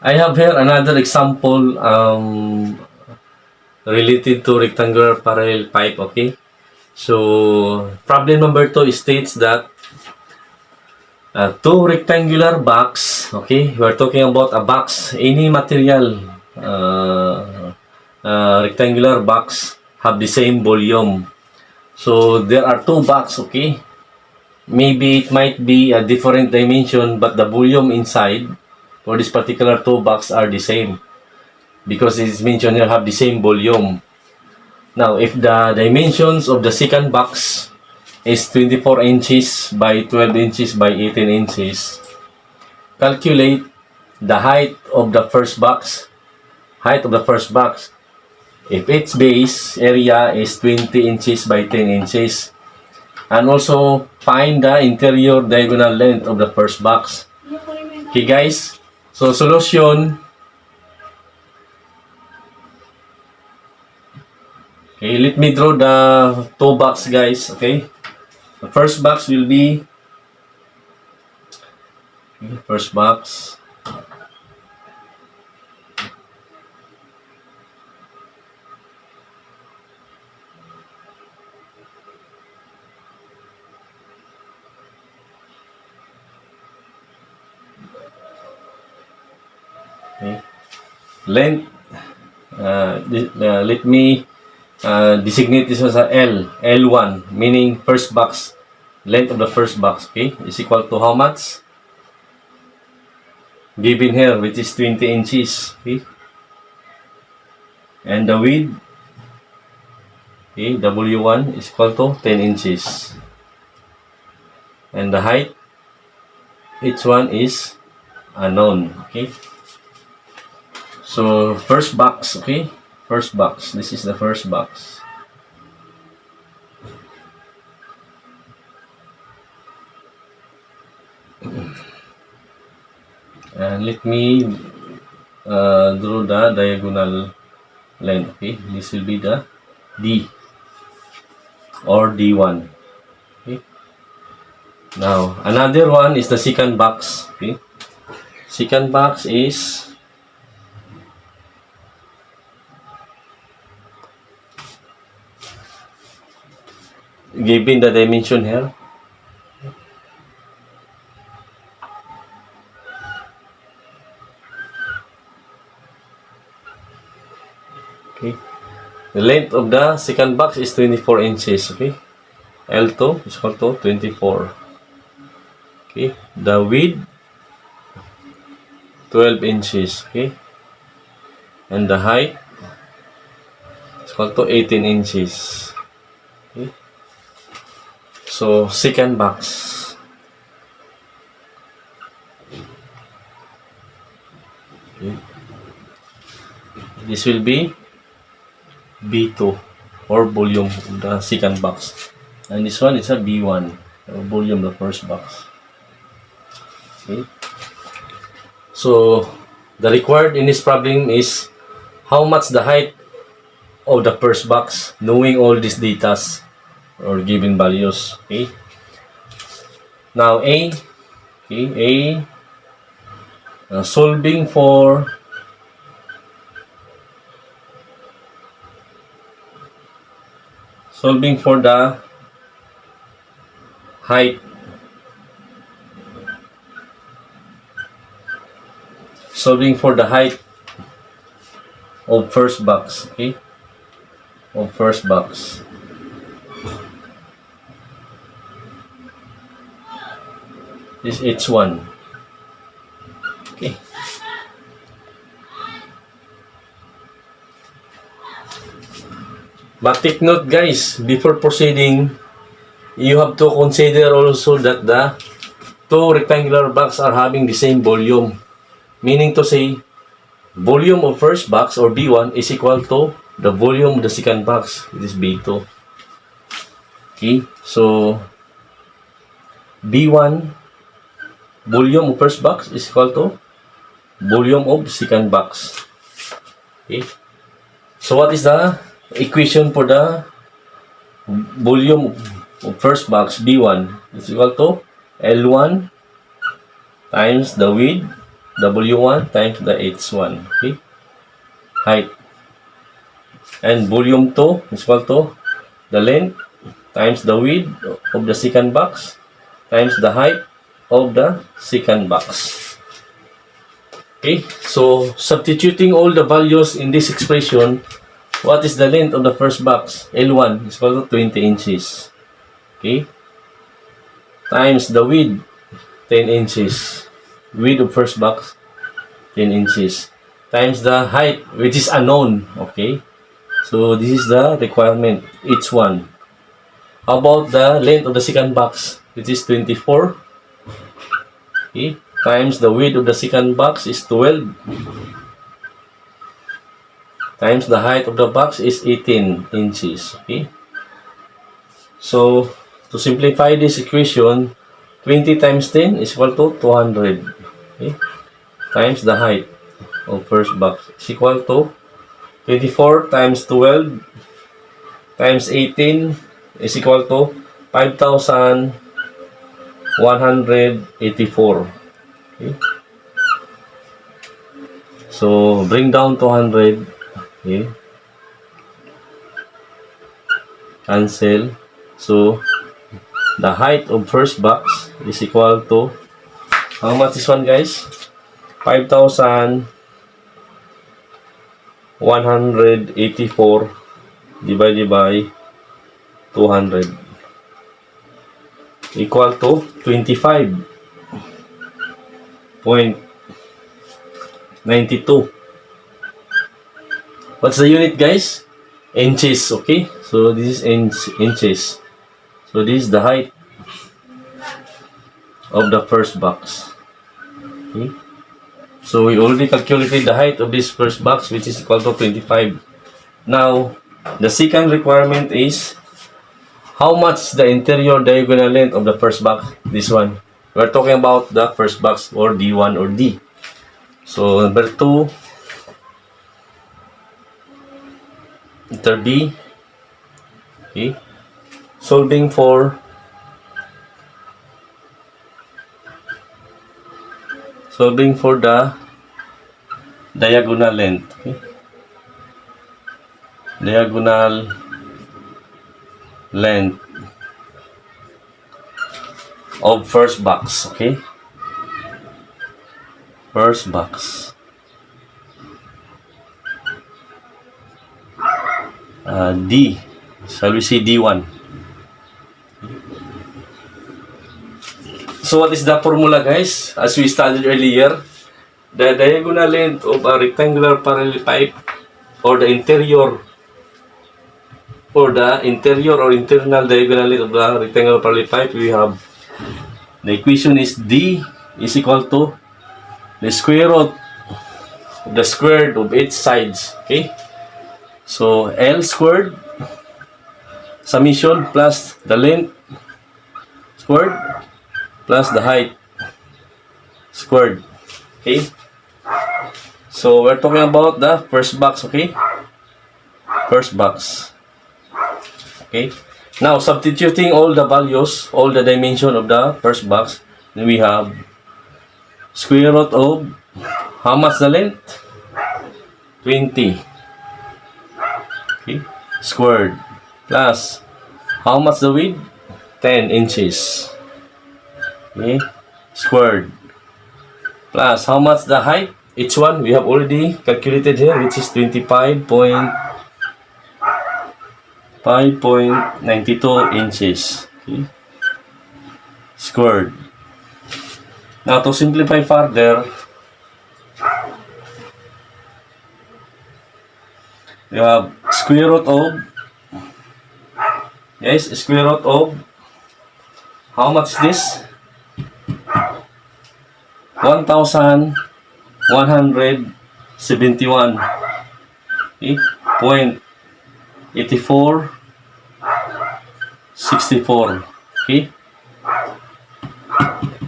I have here another example related to rectangular parallel pipe. Okay, so problem number 2 states that two rectangular box. Okay, we are talking about a box, any material rectangular box have the same volume. So there are two box. Okay, maybe it might be a different dimension, but the volume inside for this particular two box are the same, because it is mentioned here have the same volume. Now, if the dimensions of the second box is 24 inches by 12 inches by 18 inches, calculate the height of the first box. Height of the first box. If its base area is 20 inches by 10 inches. And also, find the interior diagonal length of the first box. Okay, guys? So, solution. Okay, let me draw the two box, guys. Okay, the first box will be first box. Okay, length. Let me designate this as a L1, meaning first box. Length of the first box, okay, is equal to how much? Given here, which is 20 inches, okay, and the width, okay, W1 is equal to 10 inches, and the height, each one is unknown. Okay, so first box, okay, first box, this is the first box. And let me draw the diagonal line. Okay, this will be the D or D1. Okay, now another one is the second box. Okay, second box is given the dimension here. Okay, the length of the second box is 24 inches. Okay, L2 is equal to 24. Okay, the width 12 inches. Okay, and the height is equal to 18 inches. Okay, so second box. Okay, this will be B2 or volume of the second box, and this one is a B1 or volume of the first box. Okay, so the required in this problem is how much the height of the first box, knowing all these datas or given values. Okay, now A, okay, solving for the height, of first box. Okay, of first box. This H1. Okay, but take note, guys, before proceeding, you have to consider also that the two rectangular boxes are having the same volume. Meaning to say, volume of first box or B1 is equal to the volume of the second box, which is B2. Okay, so B1, volume of first box is equal to volume of second box. Okay, so what is the equation for the volume of first box B1? Is equal to L1 times the width W1 times the H1. Okay? Height. And volume 2 is equal to the length times the width of the second box times the height of the second box. Okay, so substituting all the values in this expression, what is the length of the first box? L1 is equal to 20 inches. Okay, times the width, 10 inches. Width of first box, 10 inches. Times the height, which is unknown. Okay, so this is the requirement, each one. How about the length of the second box, which is 24? Okay, times the width of the second box is 12. Times the height of the box is 18 inches. Okay, so to simplify this equation, 20 times 10 is equal to 200. Okay, times the height of first box is equal to 24 times 12 times 18 is equal to 5,184. Okay, so bring down 200. Okay, cancel. So the height of first box is equal to, how much is one, guys? 5,184 divided by 200 equal to 25.92. What's the unit, guys? Inches. Okay, so this is inches. So this is the height of the first box. Okay, so we already calculated the height of this first box, which is equal to 25. Now the second requirement is, how much the interior diagonal length of the first box? This one, we're talking about the first box, or D1 or D. So number 2, letter B. Okay, solving for the diagonal length. Okay, diagonal length of first box. Okay, first box, D. Shall we say D1? So what is the formula, guys? As we studied earlier, the diagonal length of a rectangular parallelepiped, or the interior or internal diagonal length of the rectangular parallelepiped, we have, the equation is D is equal to the square root of the squared of each sides. Okay, so L squared summation plus the length squared plus the height squared. Okay, so we're talking about the first box. Okay, first box. Okay, now substituting all the values, all the dimension of the first box, then we have square root of, how much the length? 20. Okay, squared plus, how much the width? 10 inches. Okay, squared plus, how much the height? Each one we have already calculated here, which is 5.92 inches. Okay, squared. Now to simplify further, we have square root of, yes, square root of, how much is this? 1,171. Okay, 0.8464. Okay,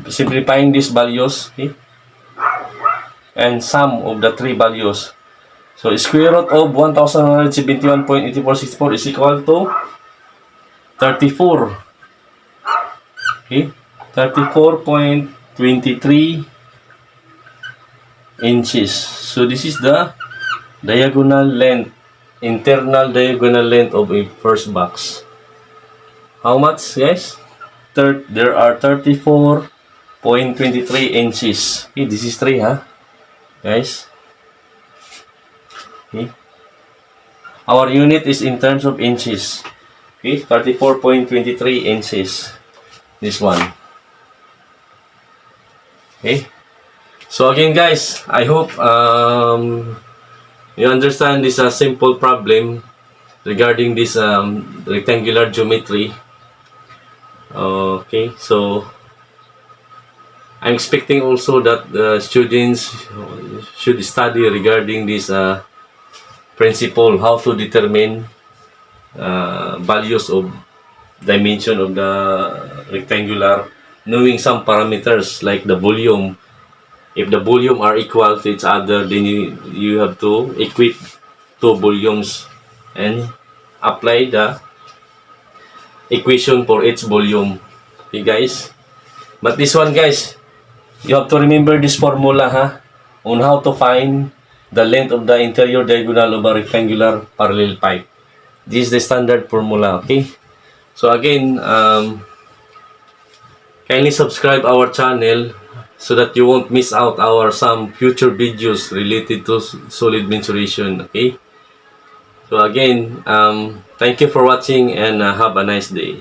simplifying these values. Okay, and sum of the three values. So square root of 1,171.8464 is equal to 34. Okay, 34.23 inches. So this is the diagonal length, internal diagonal length of a first box. How much, guys? There are 34.23 inches. Okay, this is 3, huh? Guys. Okay. Our unit is in terms of inches. Okay, 34.23 inches. This one. Okay. So again, guys, I hope you understand this simple problem regarding this rectangular geometry. Okay, so I'm expecting also that the students should study regarding this principle, how to determine values of dimension of the rectangular, knowing some parameters like the volume. If the volume are equal to each other, then you have to equate two volumes and apply the equation for each volume. Okay, guys? But this one, guys, you have to remember this formula, on how to find the length of the interior diagonal of a rectangular parallel pipe. This is the standard formula, okay? So again, kindly subscribe our channel so that you won't miss out our some future videos related to solid mensuration, okay? So again, thank you for watching and have a nice day.